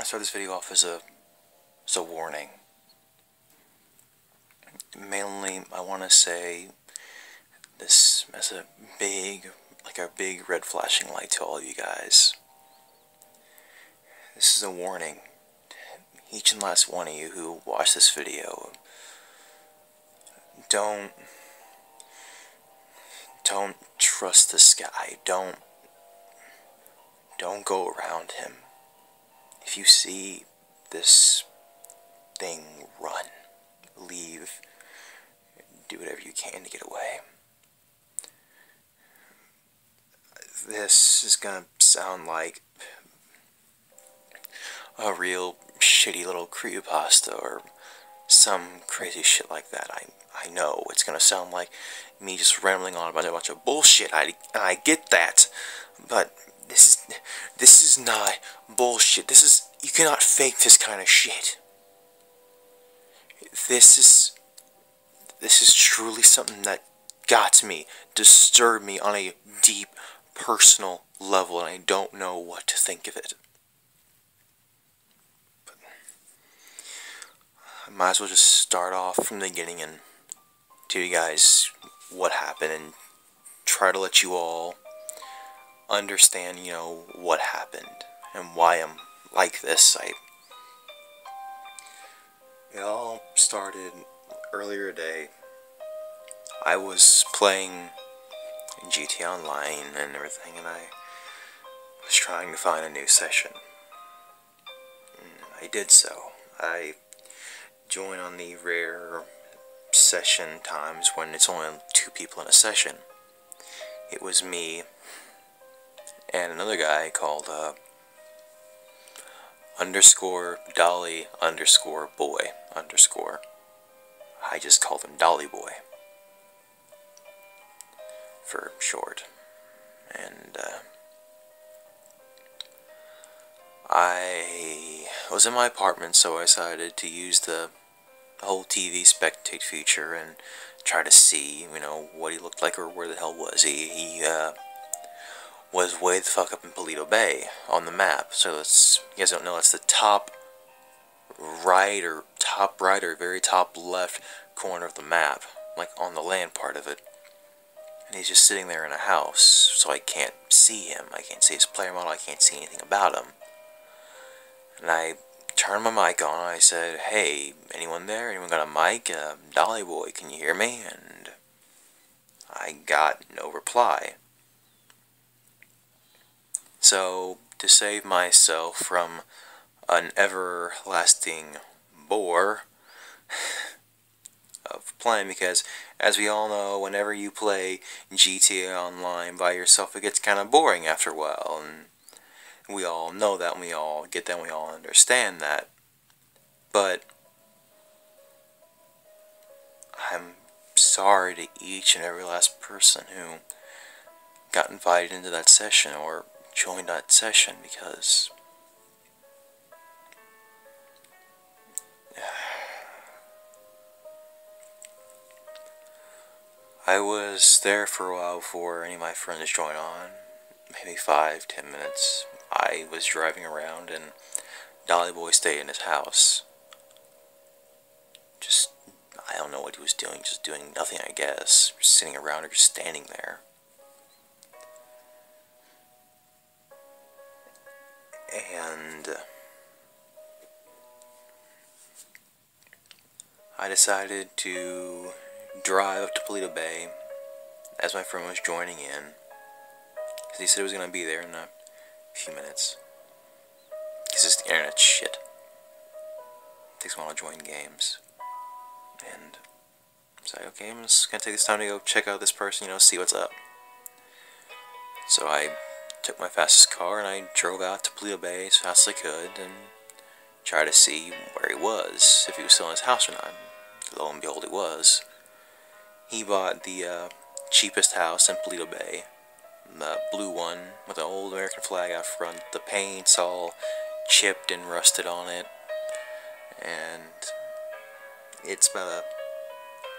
start this video off as a warning. Mainly, I want to say this as a big red flashing light to all of you guys. This is a warning to each and last one of you who watch this video. Don't trust this guy. Don't go around him. If you see this thing, run, leave, do whatever you can to get away. This is gonna sound like a real shitty little creepypasta or some crazy shit like that. I know it's gonna sound like me just rambling on about a bunch of bullshit. I get that, but this is not bullshit. You cannot fake this kind of shit. This is truly something that got to me, disturbed me on a deep, personal level, and I don't know what to think of it. But I might as well just start off from the beginning and tell you guys what happened and try to let you all understand, what happened and why I'm like this. It all started earlier today. I was playing GTA Online and everything, and I was trying to find a new session. And I did so. I joined on the rare session times when it's only 2 people in a session. It was me and another guy called _Dolly _Boy _. I just called him Dolly Boy for short. And I was in my apartment, so I decided to use the whole TV spectate feature and try to see, what he looked like or where the hell was he. He was way the fuck up in Polito Bay on the map. So you guys don't know, it's the top right or very top left corner of the map, like on the land part of it. And he's just sitting there in a house, so I can't see him. I can't see his player model. I can't see anything about him. And I turned my mic on. And I said, "Hey, anyone there? Anyone got a mic? Dolly Boy, can you hear me?" And I got no reply. So, to save myself from an everlasting bore of playing, because as we all know, whenever you play GTA Online by yourself, it gets kind of boring after a while, and we all know that, and we all get that, and we all understand that. But I'm sorry to each and every last person who got invited into that session or joined that session, because I was there for a while before any of my friends joined on, maybe 5-10 minutes. I was driving around and Dolly Boy stayed in his house. I don't know what he was doing, just doing nothing, I guess. Just sitting around or just standing there. And I decided to drive up to Polito Bay as my friend was joining in, because he said he was going to be there in a few minutes. Because this internet's shit. It takes a while to join games. And I was like, okay, I'm just going to take this time to go check out this person, see what's up. So I took my fastest car and I drove out to Polito Bay as fast as I could and tried to see where he was, if he was still in his house or not. Lo and behold, he was. He bought the cheapest house in Polito Bay, the blue one with an old American flag out front. The paint's all chipped and rusted on it, and it's about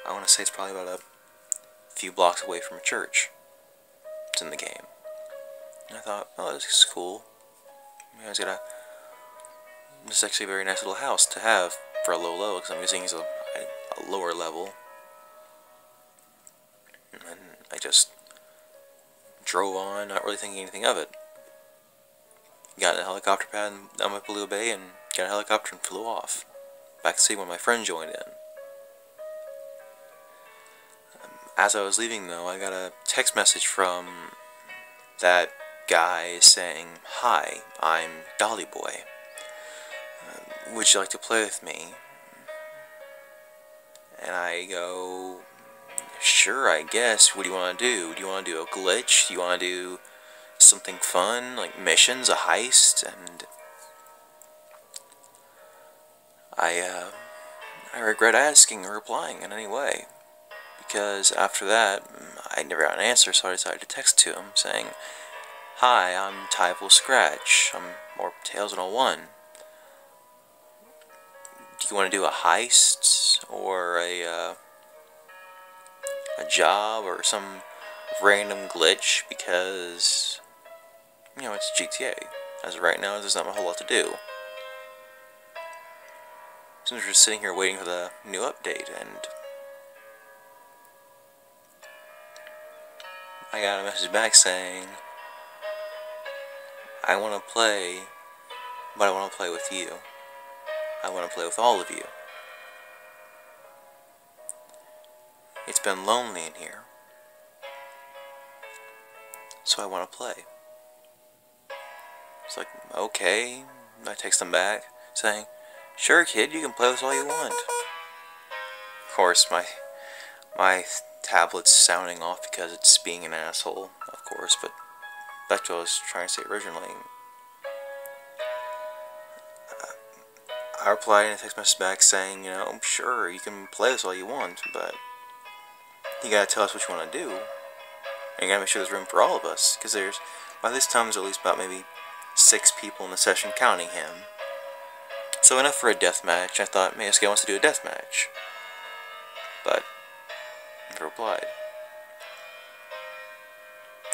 I want to say it's probably about a few blocks away from a church. It's in the game. And I thought, oh, this is cool. He's got a This is actually a very nice little house to have for a low, because I'm guessing he's a lower level. And I just drove on, not really thinking anything of it. Got in a helicopter pad down by Palua Bay and got a helicopter and flew off. Back to see when my friend joined in. As I was leaving, though, I got a text message from that guy saying, "Hi, I'm Dolly Boy. Would you like to play with me?" And I go, "Sure, I guess. What do you want to do? Do you want to do a glitch? Do you want to do something fun, like missions, a heist?" And I regret asking or replying in any way, because after that, I never got an answer, so I decided to text to him saying, "Hi, I'm Tyval Scratch. or Tails 101. Do you want to do a heist, or a job, or some random glitch? Because, you know, it's GTA. As of right now, there's not a whole lot to do. So we're just sitting here waiting for the new update, and I got a message back saying, "I want to play, but I want to play with you. I want to play with all of you. It's been lonely in here, so I want to play." It's like, okay. I text them back saying, "Sure, kid, you can play with all you want." Of course, my tablet's sounding off because it's being an asshole, of course, but back to what I was trying to say originally. I replied in a text message back saying, you know, "Sure, you can play this all you want, but you gotta tell us what you want to do. And you gotta make sure there's room for all of us, because by this time there's at least about maybe 6 people in the session counting him. So enough for a death match." I thought, maybe this guy wants to do a death match. But never replied.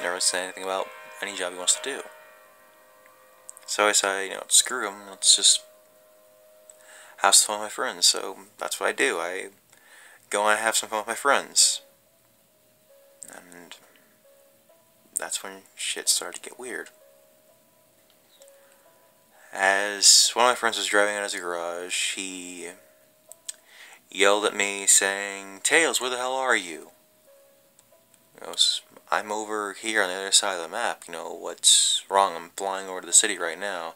Never said anything about any job he wants to do. So I decided, you know, screw him, let's just have some fun with my friends. So that's what I do. I go and have some fun with my friends. And that's when shit started to get weird. As one of my friends was driving out of his garage, he yelled at me saying, "Tails, where the hell are you?" He goes, "I'm over here on the other side of the map. You know, what's wrong? I'm flying over to the city right now."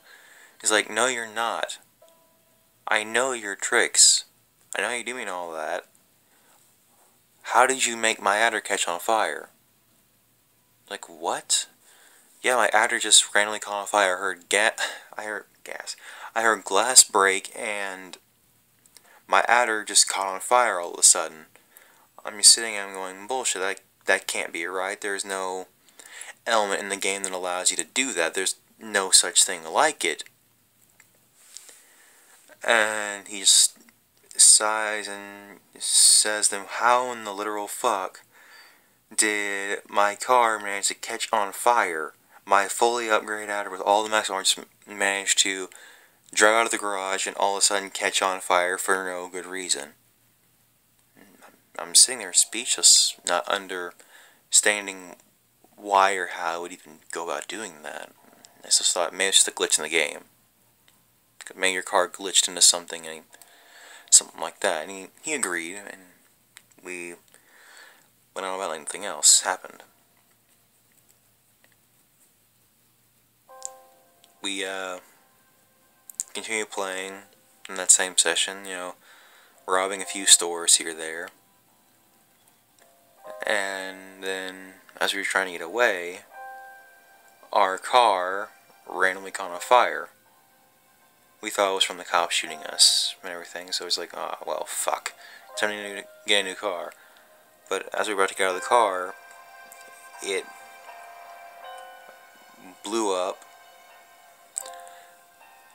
He's like, "No, you're not. I know your tricks. I know how you do mean all that. How did you make my adder catch on fire?" Like, what? "Yeah, my adder just randomly caught on fire. I heard gas. I heard glass break, and my adder just caught on fire all of a sudden." I'm just sitting and I'm going, bullshit, that can't be right. There's no element in the game that allows you to do that. There's no such thing like it. And he just sighs and says to them, "How in the literal fuck did my car manage to catch on fire? My fully upgraded adder with all the max armor just managed to drive out of the garage and all of a sudden catch on fire for no good reason." I'm sitting there speechless, not understanding why or how I would even go about doing that. I just thought, maybe it's just a glitch in the game. Maybe your car glitched into something, and something like that. And he agreed, and we went on about anything else happened. We continued playing in that same session, you know, robbing a few stores here or there. And then, as we were trying to get away, our car randomly caught on fire. We thought it was from the cops shooting us and everything, so it was like, oh, well, fuck. Time to get a new car. But as we were about to get out of the car, it blew up,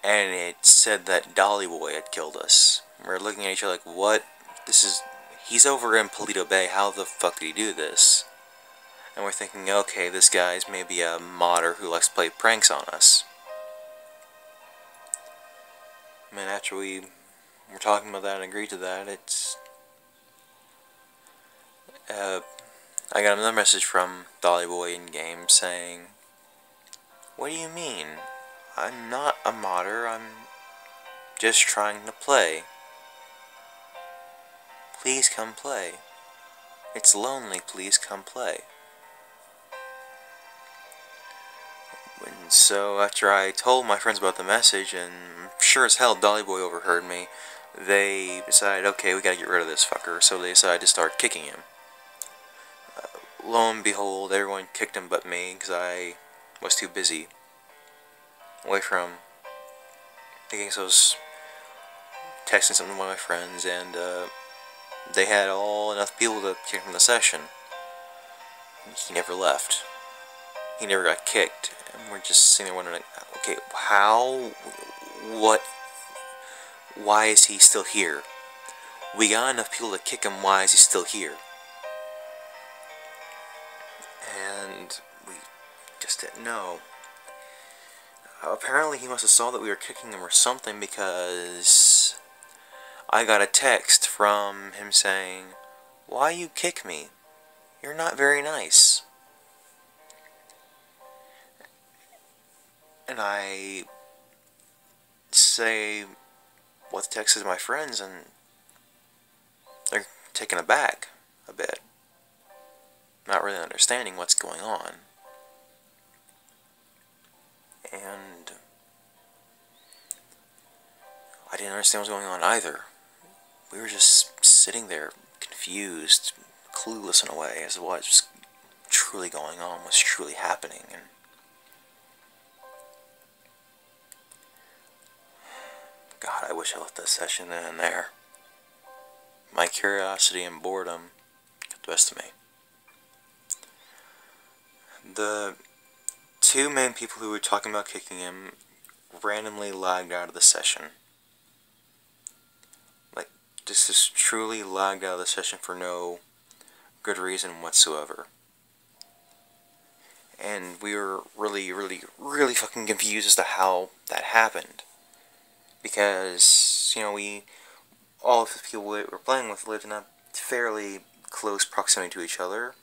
and it said that Dolly Boy had killed us. We were looking at each other like, what? He's over in Palua Bay, how the fuck did he do this? And we're thinking, okay, this guy's maybe a modder who likes to play pranks on us. I mean, after we were talking about that and agreed to that, uh, I got another message from Dolly Boy in game saying, "What do you mean? I'm not a modder, I'm just trying to play. Please come play. It's lonely, please come play." And so after I told my friends about the message, and sure as hell Dolly Boy overheard me, they decided, okay, we gotta get rid of this fucker, so they decided to start kicking him. Lo and behold, everyone kicked him but me, because I was too busy away from thinking, so I was texting something to one of my friends, and they had enough people to kick him from the session. He never left. He never got kicked, and we're just sitting there wondering, okay, how, what, why is he still here? We got enough people to kick him, why is he still here? And we just didn't know. Apparently he must have saw that we were kicking him or something, because I got a text from him saying, "Why you kick me? You're not very nice." And I say what the text is to my friends, and they're taken aback a bit, not really understanding what's going on. And I didn't understand what was going on either. We were just sitting there, confused, clueless in a way, as to what was truly going on, what's truly happening. And God, I wish I left that session then and there. My curiosity and boredom got the best of me. The two main people who were talking about kicking him randomly lagged out of the session. Like, just truly lagged out of the session for no good reason whatsoever. And we were really fucking confused as to how that happened. Because, all of the people we were playing with lived in a fairly close proximity to each other.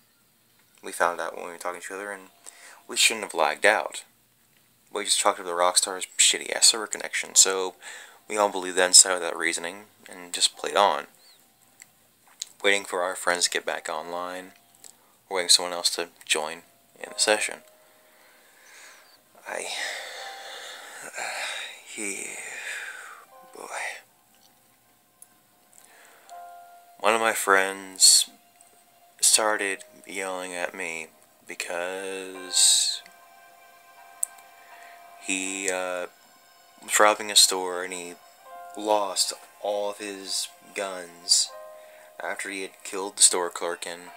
We found out when we were talking to each other, and we shouldn't have lagged out. We just chalked up the Rockstar's shitty-ass server connection, so we all believed that inside of that reasoning, and just played on. Waiting for our friends to get back online, or waiting for someone else to join in the session. Boy. One of my friends started yelling at me because he was robbing a store and he lost all of his guns after he had killed the store clerk and,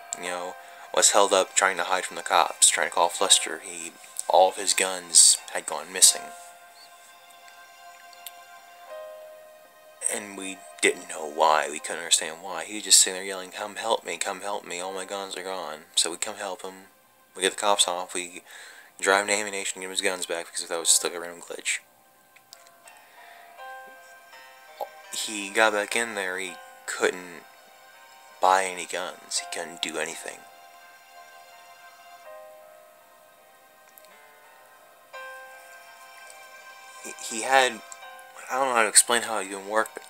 was held up trying to hide from the cops, trying to call Fluster. All of his guns had gone missing. And we didn't know why. We couldn't understand why. He was just sitting there yelling, come help me, all my guns are gone. So we come help him. We get the cops off. We drive to Ammunition and get him his guns back because that was still a random glitch. He got back in there. He couldn't buy any guns. He couldn't do anything. He had, I don't know how to explain how it even worked, but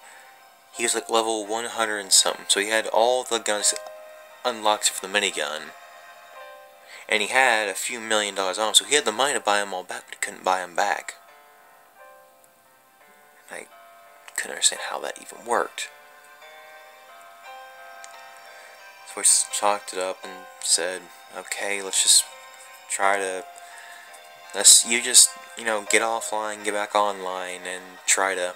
he was like level 100 and something, so he had all the guns unlocked for the minigun, and he had a few $1,000,000 on him, so he had the money to buy them all back, but he couldn't buy them back. I couldn't understand how that even worked. So we chalked it up and said, okay, let's just try to, you just, get offline, get back online, and try to,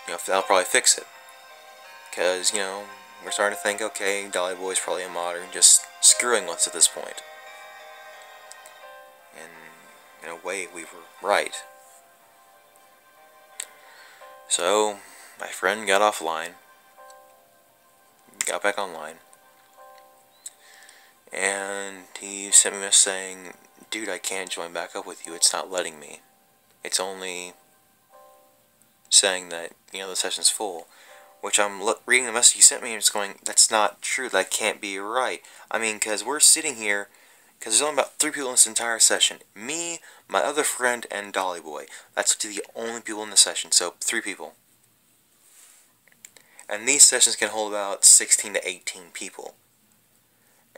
that'll probably fix it. Because, we're starting to think, okay, Dolly Boy's probably a modder, just screwing with us at this point. And, in a way, we were right. So, my friend got offline, got back online, and he sent me a message saying, dude, I can't join back up with you, it's not letting me. It's only saying that, the session's full. Which I'm reading the message he sent me and just going, that's not true, that can't be right. I mean, because we're sitting here, because there's only about 3 people in this entire session. Me, my other friend, and Dolly Boy. That's the only people in the session, so 3 people. And these sessions can hold about 16 to 18 people.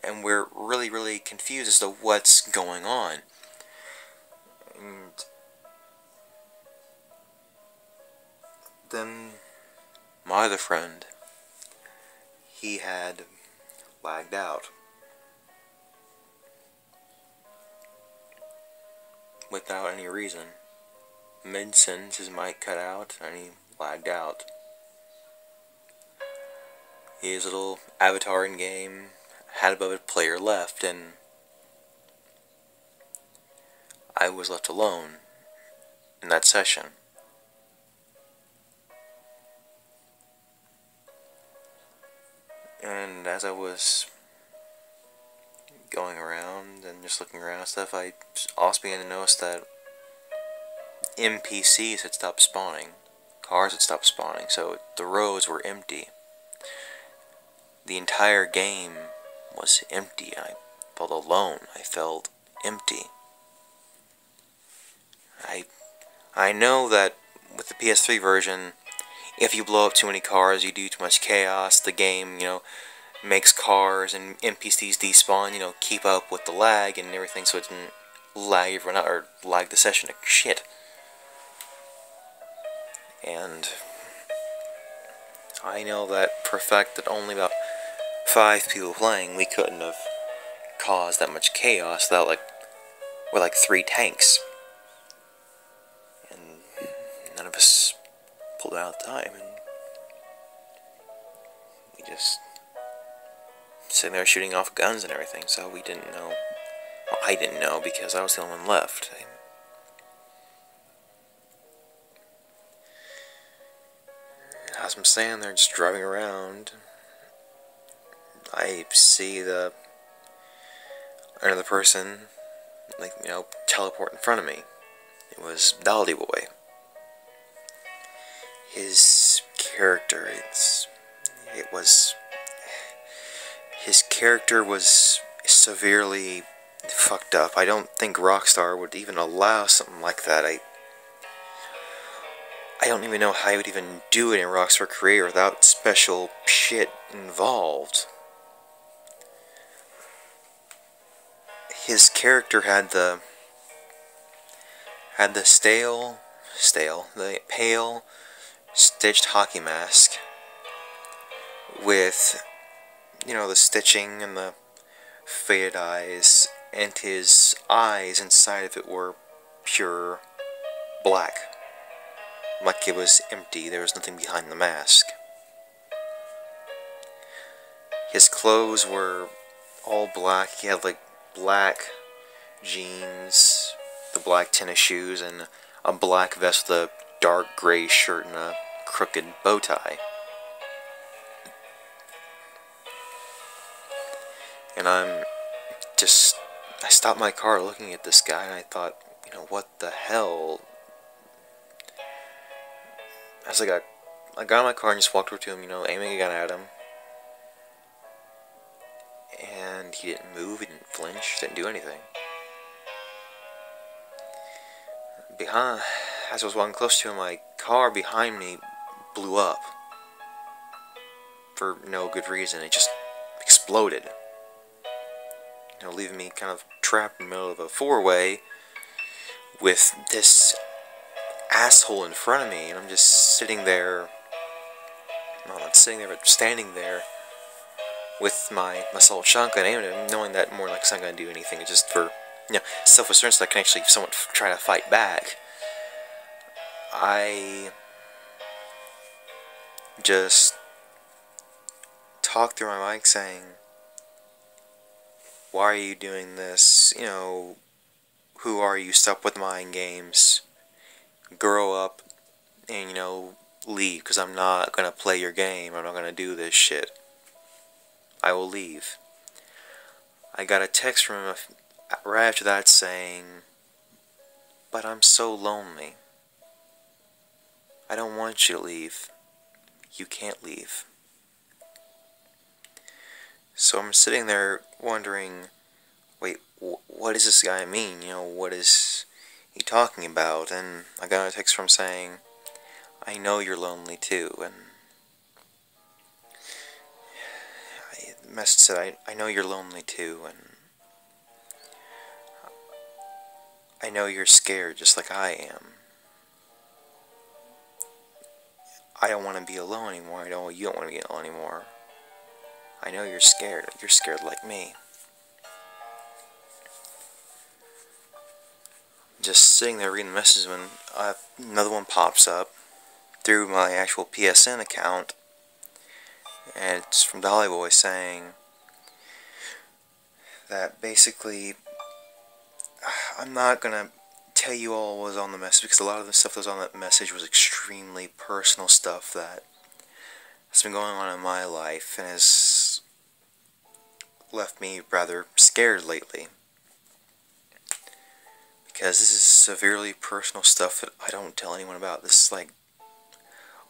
And we're really, really confused as to what's going on. And then my other friend, he had lagged out. Without any reason. Mid-sentence, his mic cut out, and he lagged out. His little avatar in game had above it player left, and I was left alone in that session. And as I was going around and just looking around and stuff, I also began to notice that NPCs had stopped spawning. Cars had stopped spawning, so the roads were empty. The entire game was empty. I felt alone. I felt empty. I know that with the PS3 version, if you blow up too many cars, you do too much chaos, the game, makes cars and NPCs despawn, keep up with the lag and everything so it doesn't lag everyone out, or lag the session to shit. And I know that for a fact that only about 5 people playing, we couldn't have caused that much chaos without with 3 tanks. And none of us pulled out of time, and we just sitting there shooting off guns and everything, so we didn't know. Well, I didn't know because I was the only one left. As I'm standing there just driving around, I see another person, teleport in front of me. It was Dolly Boy. His character, his character was severely fucked up. I don't think Rockstar would even allow something like that. I don't even know how you would even do it in Rockstar Creator without special shit involved. His character had the pale, stitched hockey mask with, the stitching and the faded eyes, and his eyes inside of it were pure black. Like it was empty, there was nothing behind the mask. His clothes were all black. He had black jeans, the black tennis shoes, and a black vest with a dark gray shirt and a crooked bow tie. And I stopped my car looking at this guy, and I thought, what the hell? I got in my car and just walked over to him, aiming a gun at him. And he didn't move, he didn't flinch, didn't do anything. As I was walking close to him, my car behind me blew up. For no good reason. It just exploded. Leaving me kind of trapped in the middle of a 4-way with this asshole in front of me, and I'm just sitting there, well, not sitting there, but standing there with my assault shotgun aiming at him, knowing that more like it's not going to do anything. It's just for, self-assurance so I can actually somewhat try to fight back. I just talked through my mic saying, why are you doing this? Who are you? Stop with mind games. Grow up and, leave, because I'm not going to play your game. I'm not going to do this shit. I will leave. I got a text from him right after that saying, but I'm so lonely. I don't want you to leave. You can't leave. So I'm sitting there wondering, wait, what does this guy mean? You know, what is he talking about? And I got a text from saying, I know you're lonely too. And the message said, I know you're lonely too. And I know you're scared just like I am. I don't want to be alone anymore. You don't want to be alone anymore. I know you're scared. You're scared like me. Just sitting there reading the messages when another one pops up through my actual PSN account, and it's from Dolly Boy saying that basically I'm not gonna tell you all what was on the message, because a lot of the stuff that was on that message was extremely personal stuff that has been going on in my life and has left me rather scared lately. Because this is severely personal stuff that I don't tell anyone about. This is like,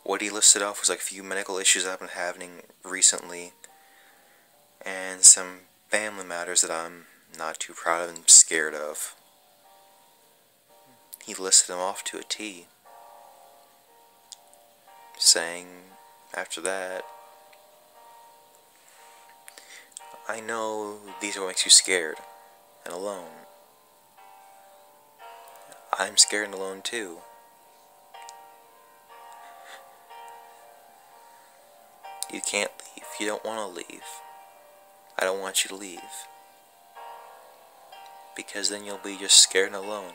what he listed off was like a few medical issues that have been happening recently, and some family matters that I'm not too proud of and scared of. He listed them off to a T, saying after that, I know these are what makes you scared and alone. I'm scared and alone too. You can't leave. You don't want to leave. I don't want you to leave. Because then you'll be just scared and alone.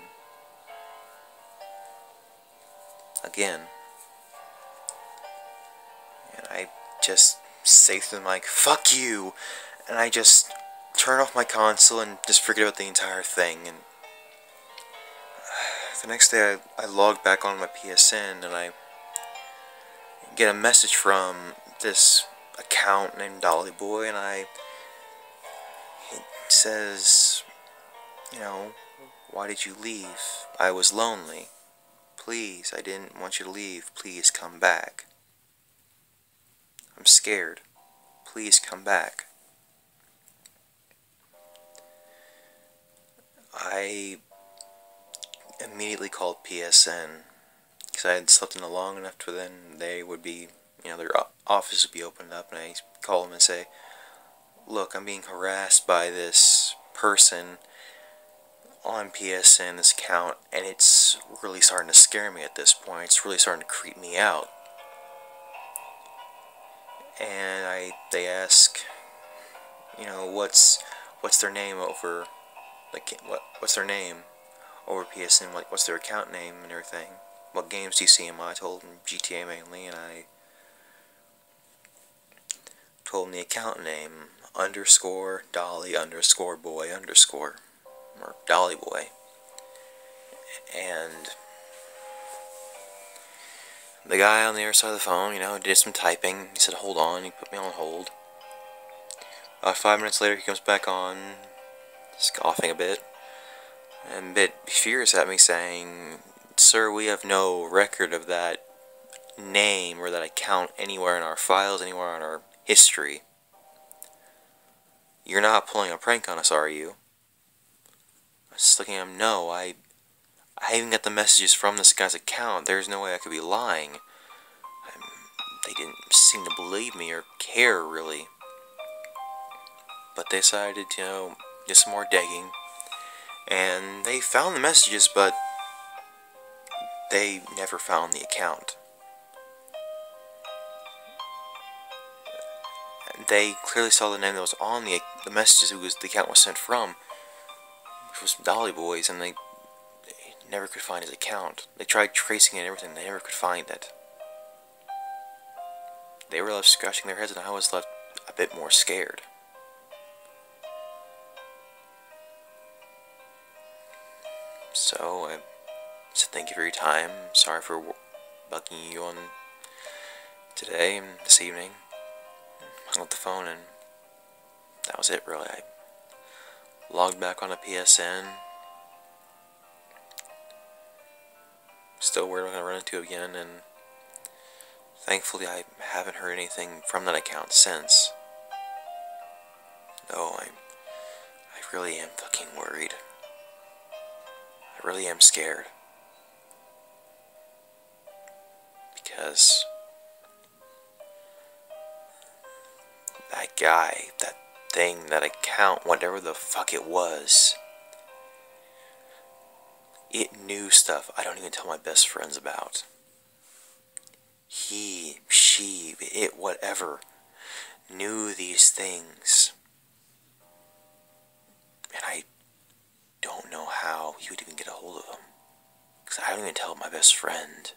Again. And I just say to the mic, fuck you! And I just turn off my console and just forget about the entire thing. And the next day I log back on my PSN and I get a message from this account named Dolly Boy, and it says, you know, why did you leave? I was lonely. Please, I didn't want you to leave. Please come back. I'm scared. Please come back. I immediately called PSN because I had slept in long enough to then they would be, you know, their office would be opened up, and I call them and say, look, I'm being harassed by this person on PSN, this account, and it's really starting to scare me at this point. It's really starting to creep me out. And they ask, you know, what's their name over, like, what's their name over PSN, like, what's their account name and everything. What games do you see them on? I told them GTA mainly, and I told them the account name, _ Dolly _ Boy _ or Dolly Boy. And the guy on the other side of the phone, you know, did some typing. He said, hold on. He put me on hold. 5 minutes later, he comes back on, just coughing a bit, and a bit furious at me, saying, sir, we have no record of that name or that account anywhere in our files, anywhere in our history. You're not pulling a prank on us, are you? I was just looking at him, no, I even got the messages from this guy's account. There's no way I could be lying. They didn't seem to believe me or care, really. But they decided to, you know, do some more digging. And they found the messages, but they never found the account. They clearly saw the name that was on the messages who the account was sent from, which was Dolly Boy's, and they never could find his account. They tried tracing it and everything, they never could find it. They were left scratching their heads, and I was left a bit more scared. So I said thank you for your time. Sorry for bugging you on today and this evening. Hung up the phone, and that was it, really. I logged back on a PSN. Still worried I'm going to run into it again, and Thankfully, I haven't heard anything from that account since. Though I really am fucking worried. I really am scared. Because that guy, that thing, that account, whatever the fuck it was, it knew stuff I don't even tell my best friends about. He, she, it, whatever, knew these things. And I don't know how he would even get a hold of them. Because I don't even tell my best friend,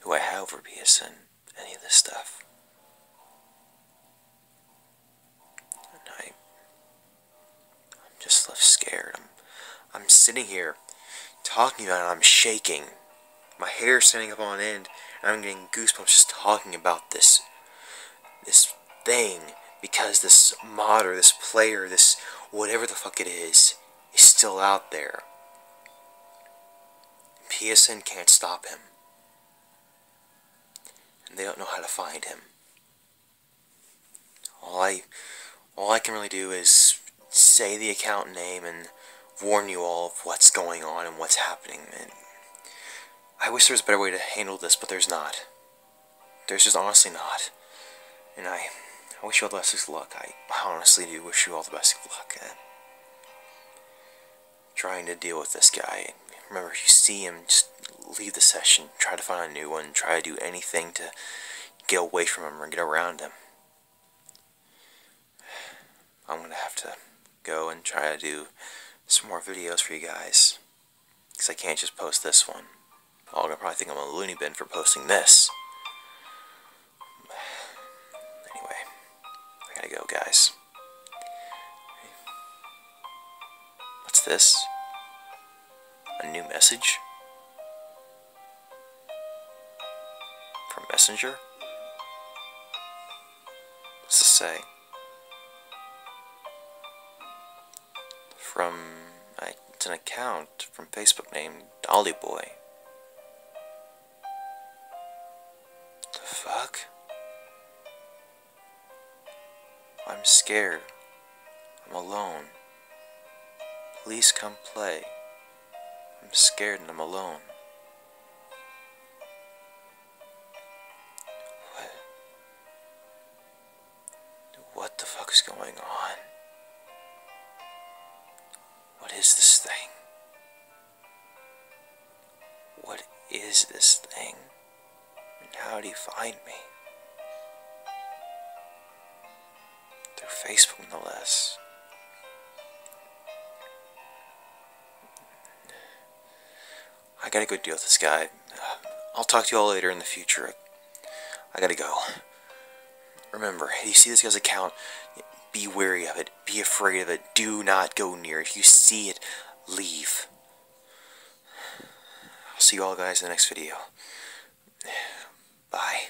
who I have over PSN, any of this stuff. And I'm just left scared. I'm sitting here talking about it, I'm shaking. My hair's standing up on end, and I'm getting goosebumps just talking about this thing, because this modder, this player, this whatever the fuck it is still out there. PSN can't stop him. And they don't know how to find him. All I can really do is say the account name and warn you all of what's going on and what's happening. And I wish there was a better way to handle this, but there's not. There's just honestly not. And I wish you all the best of luck. I honestly do wish you all the best of luck. Trying to deal with this guy. Remember, if you see him, just leave the session. Try to find a new one. Try to do anything to get away from him or get around him. I'm going to have to go and try to do some more videos for you guys. Because I can't just post this one. All gonna probably think I'm a loony bin for posting this. Anyway, I gotta go, guys. What's this? A new message? From Messenger? What's this say? It's an account from Facebook named Dolly Boy. The fuck? I'm scared. I'm alone. Please come play. I'm scared and I'm alone. What the fuck is going on? What is this thing? What is this thing? And how did he find me? Through Facebook, no less. I gotta go deal with this guy. I'll talk to you all later in the future. I gotta go. Remember, if you see this guy's account, be wary of it. Be afraid of it. Do not go near it. If you see it, leave. I'll see you all guys in the next video. Bye.